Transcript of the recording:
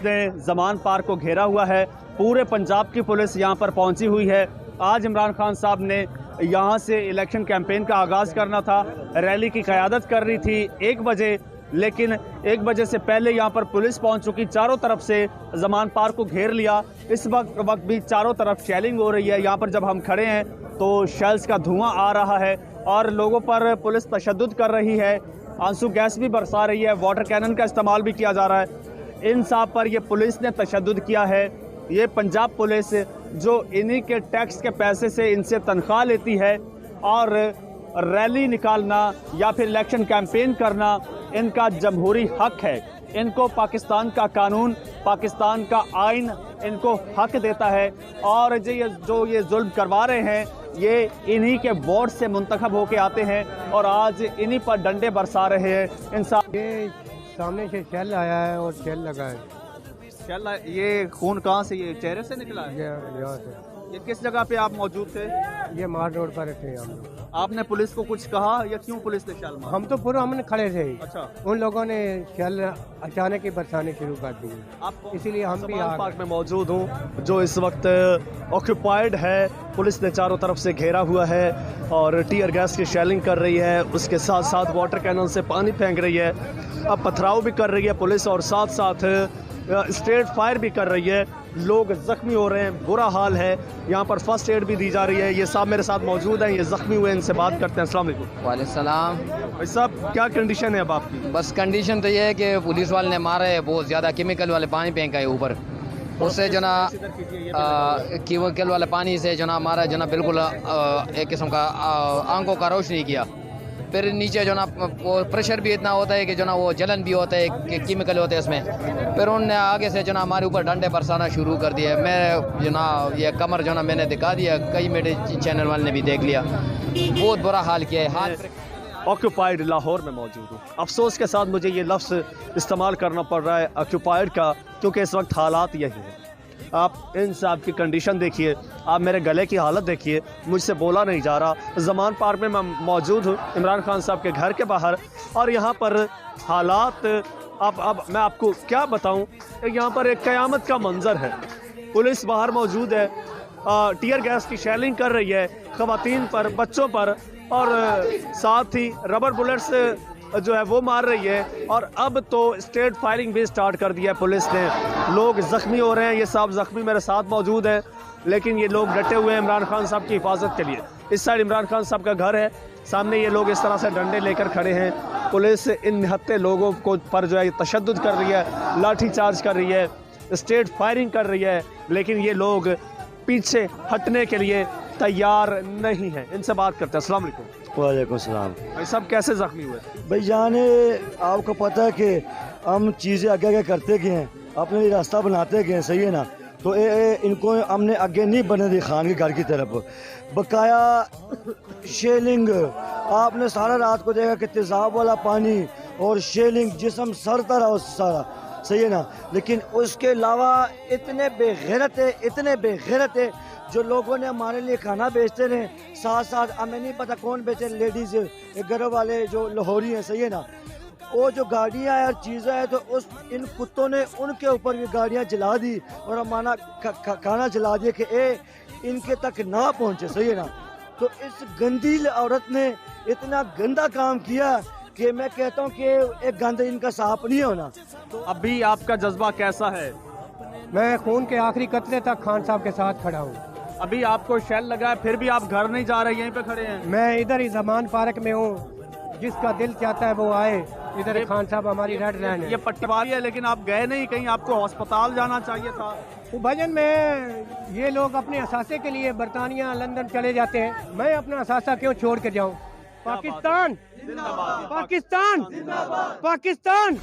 ने ज़मान पार्क को घेरा हुआ है। पूरे पंजाब की पुलिस यहाँ पर पहुँची हुई है। आज इमरान खान साहब ने यहाँ से इलेक्शन कैंपेन का आगाज़ करना था, रैली की क़यादत कर रही थी 1 बजे, लेकिन 1 बजे से पहले यहाँ पर पुलिस पहुँच चुकी, चारों तरफ से ज़मान पार्क को घेर लिया। इस वक्त भी चारों तरफ शेलिंग हो रही है। यहाँ पर जब हम खड़े हैं तो शेल्स का धुआं आ रहा है और लोगों पर पुलिस तशद्दुद कर रही है, आंसू गैस भी बरसा रही है, वाटर कैनन का इस्तेमाल भी किया जा रहा है। इन सब पर ये पुलिस ने तशद्दुद किया है। ये पंजाब पुलिस जो इन्हीं के टैक्स के पैसे से इनसे तनख्वाह लेती है और रैली निकालना या फिर इलेक्शन कैंपेन करना इनका जमहूरी हक है। इनको पाकिस्तान का कानून, पाकिस्तान का आइन इनको हक देता है और जो ये जुल्म करवा रहे हैं ये इन्हीं के वोट से मुंतखब होके आते हैं और आज इन्हीं पर डंडे बरसा रहे हैं। इंसान ये सामने से शेल आया है और शेल लगा है। शेल, ये खून कहाँ से, ये चेहरे से निकला है? यहाँ से। ये किस जगह पे आप मौजूद थे? ये मार रोड पर थे हम लोग। आपने पुलिस को कुछ कहा या क्यों पुलिस ने शेल मारा? हम तो पूरा हमने खड़े थे। अच्छा, उन लोगों ने शेल अचानक ही बरसाने शुरू कर दी, इसीलिए हम भी ज़मान पार्क में मौजूद हूँ जो इस वक्त ऑक्यूपाइड है। पुलिस ने चारों तरफ से घेरा हुआ है और टीयर गैस की शेलिंग कर रही है, उसके साथ साथ वाटर कैनन से पानी फेंक रही है, अब पथराव भी कर रही है पुलिस और साथ साथ स्ट्रेट फायर भी कर रही है। लोग ज़ख्मी हो रहे हैं, बुरा हाल है। यहाँ पर फर्स्ट एड भी दी जा रही है। ये साहब मेरे साथ मौजूद हैं, ये ज़ख्मी हुए, इनसे बात करते हैं। अस्सलाम वालेकुम। वालेकुम सलाम। भाई साहब, क्या कंडीशन है अब आपकी? बस कंडीशन तो ये है कि पुलिस वाले ने मारा है, बहुत ज़्यादा केमिकल वाले पानी फेंका है ऊपर, उससे जो ना केमिकल वाले पानी से जो ना हमारा जो ना बिल्कुल एक किस्म का आंखों का रोशनी किया। फिर नीचे जो ना वो प्रेशर भी इतना होता है कि जो ना वो जलन भी होता है कि केमिकल होते हैं इसमें। फिर उन्होंने आगे से जो ना हमारे ऊपर डंडे बरसाना शुरू कर दिए। मैं जो ना ये कमर जो ना मैंने दिखा दिया, कई मेरे चैनल वाले ने भी देख लिया, बहुत बुरा हाल किया है। हाल ऑक्यूपाइड लाहौर में मौजूद हूँ। अफसोस के साथ मुझे ये लफ्ज़ इस्तेमाल करना पड़ रहा है ऑक्यूपाइड का, क्योंकि इस वक्त हालात यही है। आप इन साहब की कंडीशन देखिए, आप मेरे गले की हालत देखिए, मुझसे बोला नहीं जा रहा। ज़मान पार्क में मैं मौजूद हूँ, इमरान खान साहब के घर के बाहर, और यहाँ पर हालात अब मैं आपको क्या बताऊँ। यहाँ पर एक क़यामत का मंजर है। पुलिस बाहर मौजूद है, टीयर गैस की शेलिंग कर रही है ख़वातीन पर, बच्चों पर, और साथ ही रबर बुलेट्स जो है वो मार रही है। और अब तो स्ट्रेट फायरिंग भी स्टार्ट कर दिया है पुलिस ने। लोग ज़ख्मी हो रहे हैं, ये साहब ज़ख्मी मेरे साथ मौजूद हैं, लेकिन ये लोग डटे हुए हैं इमरान खान साहब की हिफाजत के लिए। इस साइड इमरान खान साहब का घर है, सामने ये लोग इस तरह से डंडे लेकर खड़े हैं। पुलिस इन निहत्ते लोगों को पर जो है तशद्दुद कर रही है, लाठी चार्ज कर रही है, स्ट्रेट फायरिंग कर रही है, लेकिन ये लोग पीछे हटने के लिए तैयार नहीं है। इनसे बात करते हैं। अस्सलाम वालेकुम। वालेकुम सलाम। भाई साहब, कैसे ज़ख्मी हुए? भाई जाने आपको पता है कि हम चीज़ें आगे आगे करते गए हैं, अपने लिए रास्ता बनाते गए हैं, सही है ना। तो इनको हमने आगे नहीं बनने दी खान के घर की तरफ, बकाया शेलिंग। आपने सारा रात को देखा कि तेज़ाब वाला पानी और शेलिंग, जिसम सड़ता रहा उस सारा, सही है ना। लेकिन उसके अलावा इतने बेगैरत है जो लोगों ने हमारे लिए खाना बेचते रहे, साथ साथ हमें नहीं पता कौन बेचे, लेडीज़ घर वाले जो लाहौरी हैं, सही है ना। वो जो गाड़ियाँ और चीज़ें हैं, तो उस इन कुत्तों ने उनके ऊपर भी गाड़ियाँ जला दी और हमारा खाना जला दिया कि इनके तक ना पहुँचे, सही है ना। तो इस गंदी औरत ने इतना गंदा काम किया कि मैं कहता हूँ कि एक गंद इनका साफ नहीं होना। तो अभी आपका जज्बा कैसा है? मैं खून के आखिरी कतरे तक खान साहब के साथ खड़ा हूँ। अभी आपको शेल लगा है, फिर भी आप घर नहीं जा रहे, यहीं पे खड़े हैं? मैं इधर ही ज़मान पार्क में हूँ, जिसका दिल चाहता है वो आए। इधर खान साहब हमारी रेड लाइन है। ये पट्टीबारी है, लेकिन आप गए नहीं कहीं, आपको अस्पताल जाना चाहिए था। तो भजन में ये लोग अपने असासे के लिए बरतानिया, लंदन चले जाते हैं, मैं अपना असासा क्यों छोड़ के जाऊँ? पाकिस्तान, पाकिस्तान, पाकिस्तान।